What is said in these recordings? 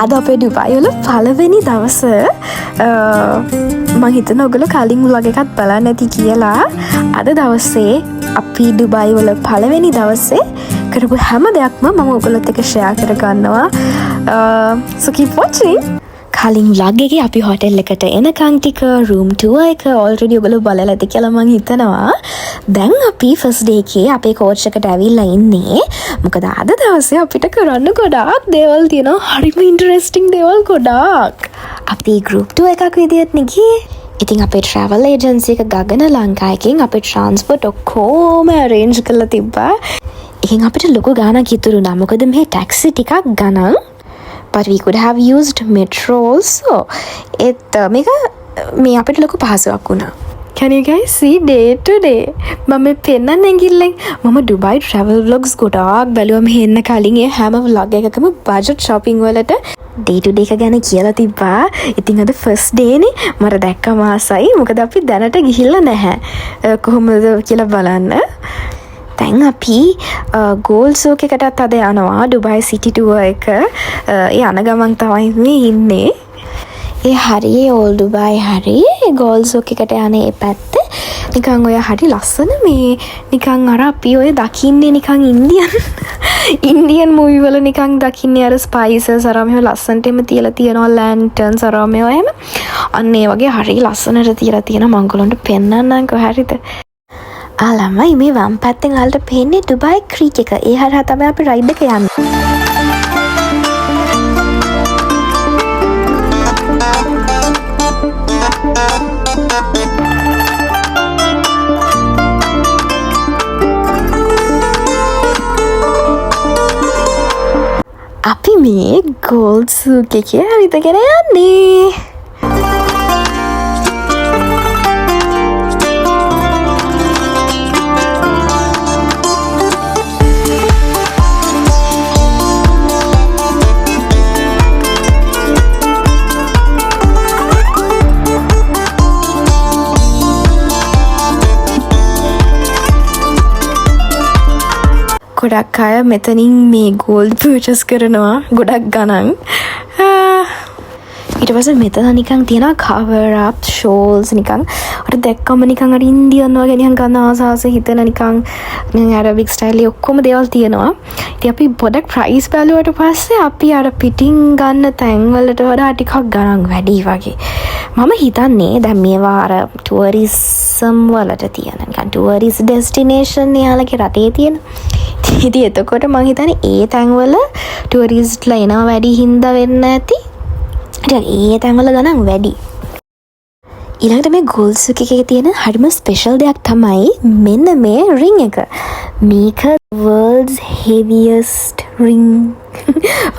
අද අපේ ඩුබායි වල පළවෙනි දවස මං හිතන ඔගොල්ලෝ කලින් vlog එකක් බලන්න ඇති කියලා. අද දවසේ අපි ඩුබායි වල පළවෙනි දවසේ කරපු හැම දෙයක්ම මම ඔයගොල්ලොත් එක්ක ෂෙයා කර ගන්නවා. So keep watching. කලින් vlog එකේ අපි හොටෙල් එකට එනකන් ටික room tour එක already ඔයගොල්ලෝ බලලා ඇති කියලා මං හිතනවා. දැන් අපි first day එකේ අපේ coach එකට ඇවිල්ලා ඉන්නේ. මොකද අද දවසේ අපිට කරන්න ගොඩාක් දේවල් තියෙනවා. හරිම interesting දේවල් ගොඩාක්. අපි group tour එකක් විදියට නේ. ඉතින් අපේ travel agency එක ගගන ලංකා එකෙන් අපේ transport ඔක්කොම arrange කරලා තිබ්බා. එකෙන් අපිට ලොකු ගාණක් ඉතුරු වුණා. මොකද මේ taxi ටිකක් ගණන්. But we could have used metro also. මේක මේ අපිට ලොකු පහසුවක් වුණා. Can you guys see day to day? මම පෙන්නන්න ඇඟිල්ලෙන් මම ඩුබායි travel vlogs ගොඩාක් බැලුවා. මෙහෙ එන්න කලින් ඒ හැම vlog එකකම budget shopping වලට day to day එක ගැන කියලා තිබ්බා. ඉතින් අද first day නේ මට දැක්කම ආසයි. මොකද අපි දැනට ගිහිල්ලා නැහැ. කොහොමද කියලා බලන්න. දැන් අපි ගෝල්ඩ් සෝක් එකටත් අද යනවා. ඩුබායි සිටි ටුවර් එක. ඒ යන ගමන් තමයි මේ ඉන්නේ. ඒ හරියේ ඕල් ඩුබායි හරියේ ගෝල්ඩ් සෝක් එකට යන්නේ ඒ පැත්ත. නිකන් ඔය හරි ලස්සන මේ නිකන් අර අපි ඔය දකින්නේ නිකන් ඉන්දියන් මූවි වල නිකන් දකින්නේ අර ස්පයිසස් අර මෙහෙම ලස්සනට එම තියලා තියෙනවා ලැන්ටර්න්ස් අර මෙහෙම එහෙම. අන්න ඒ වගේ හරි ලස්සනට තියලා තියෙන මංගලොන්ට පෙන්නන්නම් කොහරිද. ළමයි මේ වම් පැත්තෙන් ආලට පේන්නේ ඩුබායි ක්‍රීක් එක. ඒ හරහා තමයි අපි රයිඩ් එක යන්නේ. අපි මේ ගෝල්ඩ් සූක් එකේ හරිතගෙන යන්නේ. ගොඩක් අය මෙතනින් මේ ගෝල්ඩ් පර්චස් කරනවා ගොඩක් ගණන්. ඊට පස්සේ මෙතන නිකන් තියෙනවා cover up shawls නිකන් අර දැක්කම නිකන් අර ඉන්දියන් වගේ නිකන් ගන්න ආසාස හිතෙන නිකන් අරබික් ස්ටයිල් ඔක්කොම දේවල් තියෙනවා. ඉතින් අපි පොඩක් ප්‍රයිස් බැලුවට පස්සේ අපි අර පිටින් ගන්න තැන් වලට වඩා ටිකක් ගණන් වැඩි වගේ. මම හිතන්නේ දැන් මේවා අර ටුවරිසම් වලට තියෙන නිකන් ටුවරිස්ට් ඩෙස්ටිනේෂන් යාලගේ රටේ තියෙන. ඉතින් එතකොට මම හිතන්නේ ඒ තැන්වල ටුවරිස්ට්ලා එනවා වැඩි හින්දා වෙන්න ඇති. ඒ තැන්වල ගණන් වැඩි. ඊළඟට මේ ගෝල්ඩ් සූක් එකේ තියෙන හරිම ස්පෙෂල් දෙයක් තමයි මෙන්න මේ රින් එක. මේක world's heaviest ring.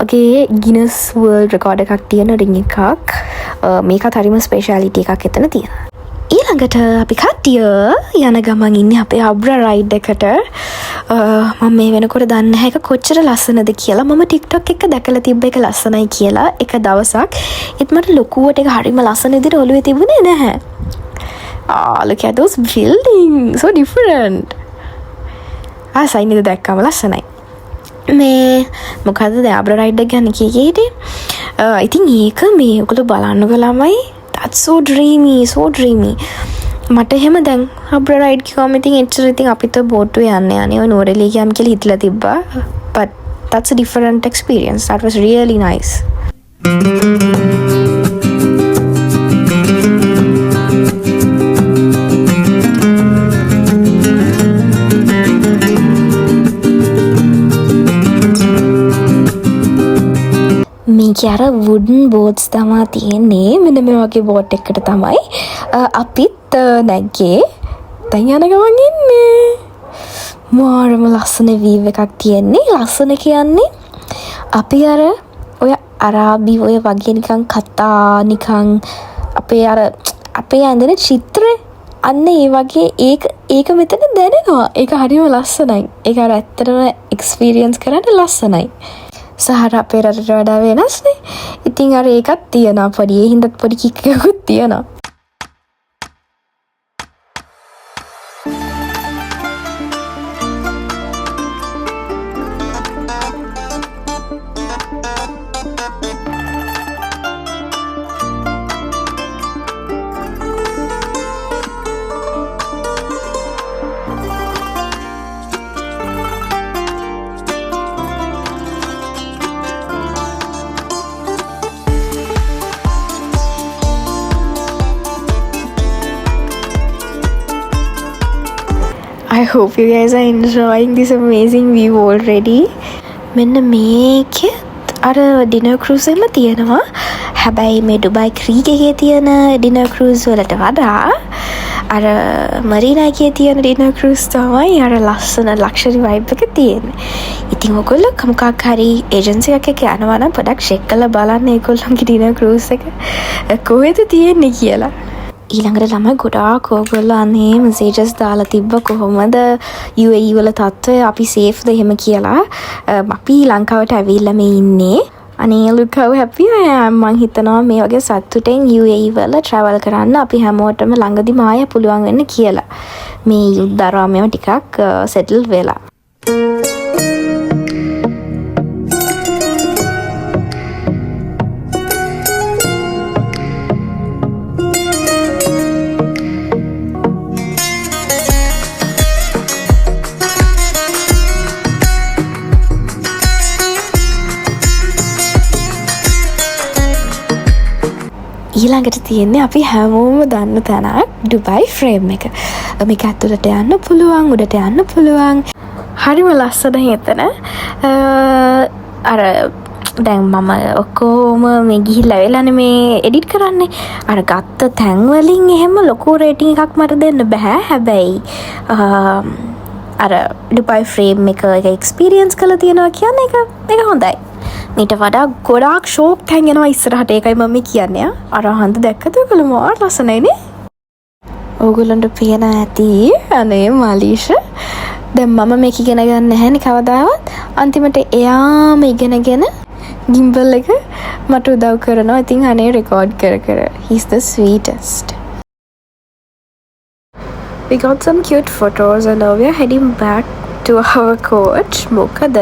okay, Guinness World Record එකක් තියෙන රින් එකක්. මේකත් හරිම ස්පෙෂාලිටි එකක් එතන තියෙනවා. ඊළඟට අපි කට්ටිය යන ගමන් ඉන්නේ අපේ අබ්‍රා රයිඩ් එකට. මම මේ වෙනකොට දන්නේ නැහැ ඒක කොච්චර ලස්සනද කියලා. මම TikTok එක දැකලා තිබ්බ එක ලස්සනයි කියලා එක දවසක්. ඒත් මට ලොකුවට ඒක හරිම ලස්සන විදිහට ඔළුවේ තිබුණේ නැහැ. Look at those buildings, so different. ආසයි නේද දැක්කම ලස්සනයි. මේ මොකද්ද දැන් අබ්‍රා රයිඩ් එක ගැන කීකේදී? ඉතින් ඒක මේ ඔයගොල්ලෝ බලන්නකෝ ළමයි. That's so dreamy, so dreamy. මට එහෙම දැන් අබ්‍රා රයිඩ් කිව්වම ඉතින් එච්චර ඉතින් අපිට බෝට්ටුවේ යන්නේ ඔය නෝරෙලි ගියම් කියලා හිතලා තිබ්බා. But that's a different experience. That was really nice. මේකේ අර wooden boats තමයි තියෙන්නේ. මෙන්න මේ වගේ boat එකකට තමයි අපිත් නැග්ගේ. දැන් යන ගමන් ඉන්නේ. මාරම ලස්සන view එකක් තියෙන්නේ. ලස්සන කියන්නේ අපි අර ඔය අරාබි ඔය වගේ නිකන් කතා නිකන් අපේ ඇඳෙන චිත්‍රේ අන්න ඒ වගේ ඒක මෙතන දැනෙනවා. ඒක හරිම ලස්සනයි. ඒක අර ඇත්තටම එක්ස්පීරියන්ස් කරන්න ලස්සනයි. සහර අපේ රටට වඩා වෙනස්නේ. ඉතින් අර ඒකත් තියෙනවා පොඩි. ඒ හින්දාත් පොඩි කික් එකකුත් තියෙනවා. I hope you guys are enjoying this amazing view already. මෙන්න මේකෙත් අර ඩිනර් ක්‍රූස් එකම තියෙනවා. හැබැයි මේ ඩුබයි ක්‍රීක් එකේ තියෙන ඩිනර් ක්‍රූස් වලට වඩා අර මරීනා එකේ තියෙන ඩිනර් ක්‍රූස් තමයි අර ලස්සන ලක්ෂරි වයිබ් එක තියෙන්නේ. ඉතින් ඔයගොල්ලෝ මොකක් හරි ඒජන්සි එකක් එක්ක යනවා නම් පොඩක් චෙක් කරලා බලන්න ඒගොල්ලන්ගේ ඩිනර් ක්‍රූස් එක කොහෙද තියෙන්නේ කියලා. ඊළඟට ළමයි ගොඩාක් ඕගොල්ලෝ අනේ මෙසේජස් දාලා තිබ්බ කොහොමද UAE වල තත්ත්වය අපි සේෆ්ද එහෙම කියලා. අපි ලංකාවට ඇවිල්ලා මේ ඉන්නේ. අනේ look how happy I am. මං හිතනවා මේ වගේ සතුටෙන් UAE වල travel කරන්න අපි හැමෝටම ළඟදිම ආය පුළුවන් වෙන්න කියලා. මේ යුද්ධ ආරාමයම ටිකක් settle වෙලා. ඊළඟට තියෙන්නේ අපි හැමෝම දන්න තැනක් ඩුබයි ෆ්‍රේම් එක. මේක ඇතුළට යන්න පුළුවන්, උඩට යන්න පුළුවන්. හරිම ලස්සනයි එතන. අර දැන් මම ඔක්කොම මේ ගිහිල්ලා වෙලානේ මේ එඩිට් කරන්නේ. අර ගත්ත තැන් වලින් එහෙම ලොකු රේටින් එකක් මට දෙන්න බෑ. හැබැයි අර ඩුබයි ෆ්‍රේම් එක එක්ස්පීරියන්ස් කරලා තියෙනවා කියන්නේ ඒක හොඳයි. මීට වඩා ගොඩාක් ෂෝක් තැන්ගෙනවා ඉස්සරහට. ඒකයි මම කියන්නේ. අර හන්ද දැක්කද ඔයගොල්ලෝ? මාර ලස්සනයිනේ. ඕගොල්ලන්ට පේන ඇති අනේ මාලීෂ. දැන් මම මේක ඉගෙන ගන්න නැහැ නේ කවදාවත්. අන්තිමට එයාම ඉගෙනගෙන ගිම්බල් එක මට උදව් කරනවා. ඉතින් අනේ රෙකෝඩ් කර. He's the sweetest. We got some cute photos and now we are heading back to our coach. මොකද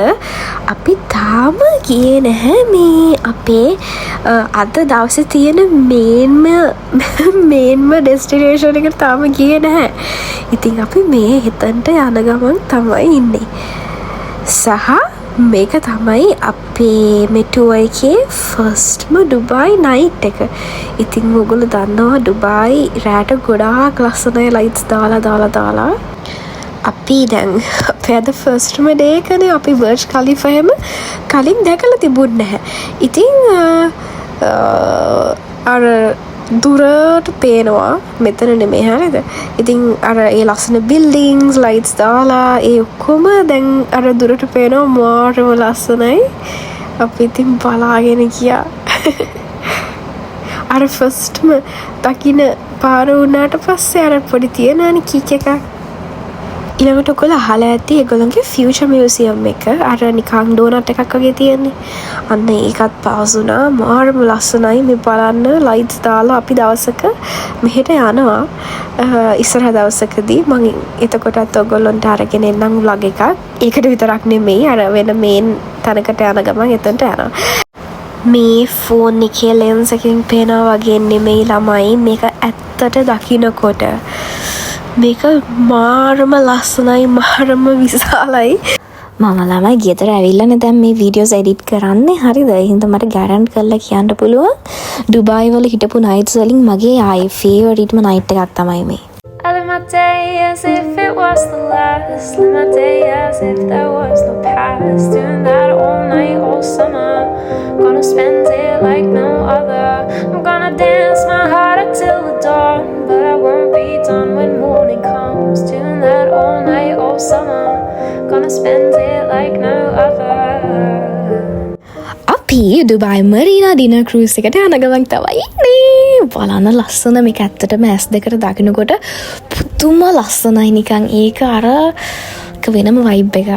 අපි තාම ගියේ නැහැ මේ අපේ අද දවසේ තියෙන මේන්ම ඩෙස්ටිනේෂන් එකට තාම ගියේ නැහැ. ඉතින් අපි මේ හිතන්ට යන ගමන් තමයි ඉන්නේ. සහ මේක තමයි අපේ මේ ටුවර් එකේ ෆස්ට්ම ඩුබයි නයිට් එක. ඉතින් ඔයගොල්ලෝ දන්නවා ඩුබයි රැට ගොඩාක් ලස්සනයි ලයිට්ස් දාලා අපි දැන් අපේ අද ෆස්ට්ම ඩේ එකනේ. අපි බර්ජ් ඛලීෆා එහෙම කලින් දැකලා තිබුණ නැහැ. ඉතින් අර දුරට පේනවා මෙතන නෙමෙයි හරියද? ඉතින් අර ඒ ලස්සන බිල්ඩින්ග්ස් ලයිට්ස් දාලා ඒ ඔක්කොම දැන් අර දුරට පේනවා මාරම ලස්සනයි. අපි ඉතින් බලාගෙන ගියා. අර ෆස්ට්ම දකින්න පාර වුණාට පස්සේ අර පොඩි තියනනේ කීක් එකක්. ඊළඟට ඔයගොල්ලෝ අහලා ඇති ඒගොල්ලන්ගේ ෆියුචර් මියුසියම් එක අර නිකන් ඩෝනට් එකක් වගේ තියෙන්නේ. අන්න ඒකත් පාස් වුණා. මාරම ලස්සනයි. මේ බලන්න ලයිට්ස් දාලා අපි දවසක මෙහෙට යනවා. ඉස්සරහ දවසකදී මම එතකොටත් ඔයගොල්ලන්ට අරගෙන එන්නම් vlog එකක්. ඒකට විතරක් නෙමෙයි අර වෙන මේන් තැනකට යන ගමන් එතනට යනවා. මේ ෆෝන් එකේ ලෙන්ස් එකකින් පේනවා වගේ නෙමෙයි ළමයි. මේක ඇත්තට දකින්නකොට මේක මාරම ලස්සනයි, මාරම විශාලයි. මම ළමයි ගෙදර ඇවිල්ලානේ දැන් මේ වීඩියෝස් එඩිට් කරන්නේ. හරිද? ඒ හින්දා මට ගැරන්ට් කරලා කියන්න පුළුවන් ඩුබයි වල හිටපු නයිට්ස් වලින් මගේ ආයේ ෆේවරිට්ම නයිට් එකක් තමයි මේ. I live my day as if it was the last. Live my day as if there was no past. Doing that all night, all summer. Gonna spend it like no other. I'm gonna dance my heart out till the dawn. But I won't be done when morning comes. Doing that all night, all summer. Gonna spend it like no other. අපි Dubai මරීනා dinner cruise එකට යන ගමන් තමයි ඉන්නේ. බලන්න ලස්සන මේක ඇත්තටම ඇස් දෙකට දකින්නකොට පුදුම ලස්සනයි නිකන්. ඒක අර වෙනම වයිබ් එකක්.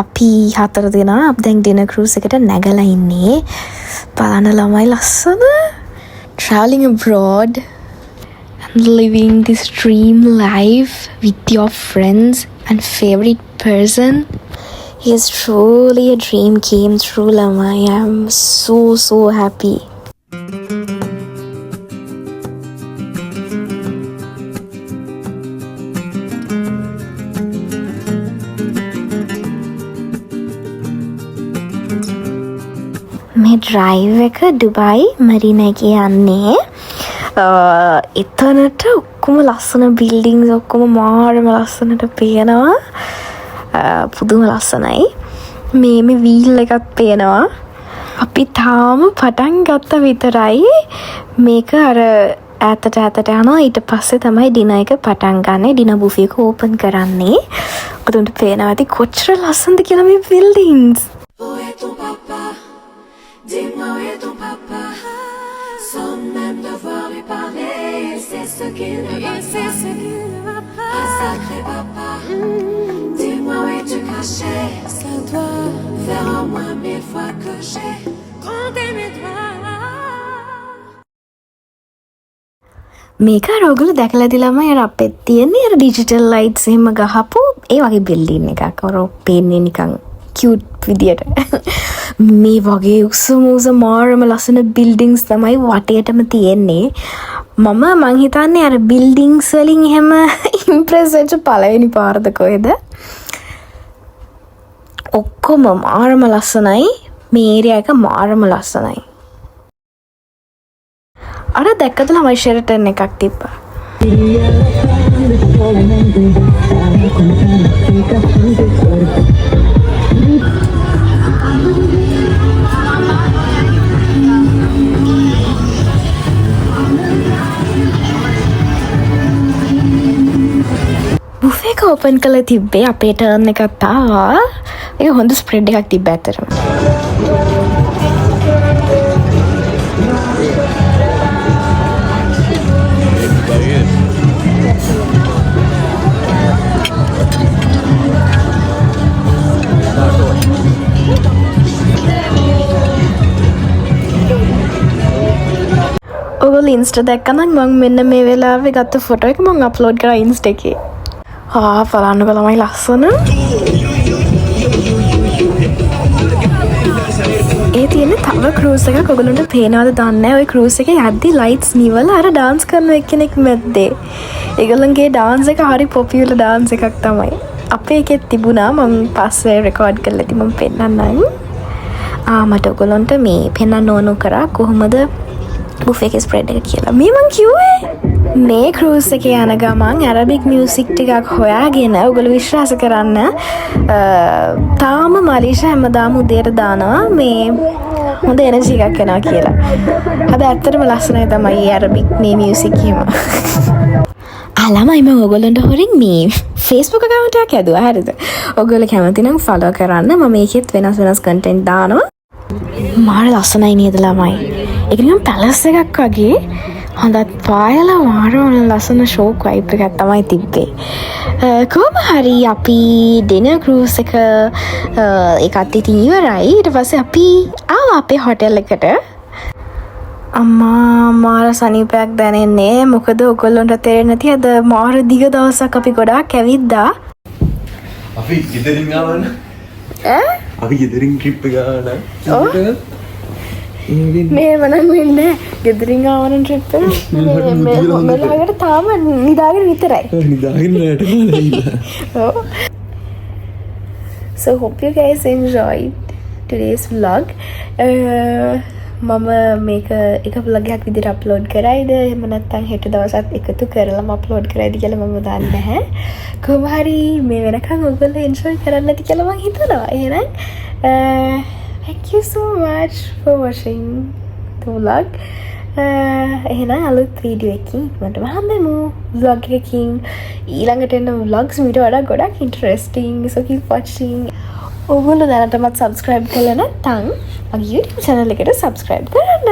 අපි 4 දෙනා දැන් ඩිනර් ක්‍රූස් එකට නැගලා ඉන්නේ. බලන්න ළමයි ලස්සන. Traveling abroad. Living this dream life with your friends and favorite person. Yes, truly a dream came true, Lama. I am so happy. Drive එක ඩුබයි මරීන එක යන්නේ. එතනට ඔක්කොම ලස්සන බිල්ඩිංස් ඔක්කොම මාරම ලස්සනට පේනවා. පුදුම ලස්සනයි. මේ වීල් එකත් පේනවා. අපි තාම පටන් ගත්ත විතරයි. මේක අර ඈතට යනවා. ඊට පස්සේ තමයි ඩිනර් එක පටන් ගන්න. ඩිනර් බුෆේ එක ඕපන් කරන්නේ. ඔතනට පේනවා ඇති කොච්චර ලස්සනද කියලා මේ buildings. Dis-moi où est ton papa, sans même devoir lui parler, il sait ce qu'il ne va pas. Ah, sacré papa, dis-moi où es-tu caché, ça doit faire au moins 1000 fois que j'ai compté mes doigts. මේක රෝගල දැකලා දිලම අර අපේ තියෙන්නේ අර digital lights එහෙම ගහපු ඒ වගේ building එකක්. අර පේන්නේ නිකන් කියුට් විදියට. මේ වගේ උස මාරම ලස්සන බිල්ඩින්ග්ස් තමයි වටේටම තියෙන්නේ. මං හිතන්නේ අර බිල්ඩින්ග්ස් වලින් එහෙම ඉම්ප්‍රෙස් වෙච්ච පළවෙනි පාරද කොහෙද? ඔක්කොම මාරම ලස්සනයි. මේ ඒරියා එක මාරම ලස්සනයි. අර දැක්කද ළමයි ෂෙරටන් එකක් තිබ්බා. බුෆේ එක ඕපන් කළා තිබ්බේ අපේ ටර්න් එකක් තාවා. ඒක හොඳ ස්ප්‍රෙඩ් එකක් තිබ්බ ඇතරම. ඔයගොල්ලෝ ඉන්ස්ටා දැක්කනම් මම මෙන්න මේ වෙලාවේ ගත්ත ෆොටෝ එක මම අප්ලෝඩ් කරා ඉන්ස්ටා එකේ. බලන්නකෝ ළමයි ලස්සන. ඒ තියෙන තව ක්‍රූස් එකක් ඔයගොල්ලන්ට පේනවද දන්නේ නැහැ. ওই ක්‍රූස් එකේ යද්දි ලයිට්ස් නිවලා අර ඩාන්ස් කරන එක්කෙනෙක් මැද්දේ. ඒගොල්ලන්ගේ ඩාන්ස් එක හරි පොපියුලර් ඩාන්ස් එකක් තමයි. අපේ එකෙත් තිබුණා. මම පස්සේ රෙකෝඩ් කරලා ඉතින් මම පෙන්නන්නම්. මට ඔයගොල්ලන්ට මේ පෙන්නන්න ඕන කරා කොහොමද බුෆේ එකේ ස්ප්‍රෙඩ් එක කියලා. මේ මං කිව්වේ මේ ක්‍රූස් එකේ යන ගමන් ඇරබික් මියුසික් ටිකක් හොයාගෙන ඔයගොල්ලෝ විශ්වාස කරන්න තාම මලීෂා හැමදාම උදේට දානවා මේ හොඳ එනර්ජි එකක් එනවා කියලා. අද ඇත්තටම ලස්සනයි තමයි ඇරබික් මේ මියුසික් එහෙම. ළමයි මම ඔයගොල්ලන්ට හොරින් මේ Facebook account එකක් ඇදුවා. හරිද? ඔයගොල්ලෝ කැමති නම් follow කරන්න. මම මේකෙත් වෙනස් content දානවා. මාර ලස්සනයි නේද ළමයි? ඒක නිකන් පැලස් එකක් වගේ හොඳත් පායලා මාරම ලස්සන ෂෝක් වයිබ් එකක් තමයි තිබ්බේ. කොහොම හරි අපි ඩිනර් ක්‍රූස් එක ඒකත් ඉතින් ඉවරයි. ඊට පස්සේ අපි ආවා අපේ හොටෙල් එකට. අම්මා මාර සනීපයක් දැනෙන්නේ. මොකද ඔයගොල්ලන්ට තේරෙන්නේ නැති අද මාර දිග දවසක් අපි ගොඩාක් ඇවිද්දා. අපි ගෙදරින් ආවන. අපි ගෙදරින් ට්‍රිප් එක ආවන. මේ මනම් වෙන්නේ ගෙදරින් ආවන ට්‍රිප් එක. මෙලකට තාම නිදාගෙන විතරයි. නිදාගෙන නෑට Oh. So hope you guys enjoyed today's vlog. මම මේක එක vlog එකක් විදිහට අප්ලෝඩ් කරයිද එහෙම නැත්නම් හෙට දවසත් එකතු කරලාම අප්ලෝඩ් කරයිද කියලා මම දන්නේ නැහැ. කොහොම හරි මේ වෙනකන් ඔයගොල්ලෝ enjoy කරන්න ඇති කියලා මම හිතනවා. එහෙනම් thank you so much for watching the vlog. එහෙනම් අලුත් වීඩියෝ එකකින් මට හම්බෙමු. vlog එකකින් ඊළඟට එන vlogs මීට වඩා ගොඩක් interesting. So keep watching. ඔයගොල්ලෝ දැනටමත් subscribe කරලා නැත්නම් මගේ YouTube channel එකට subscribe කරන්න.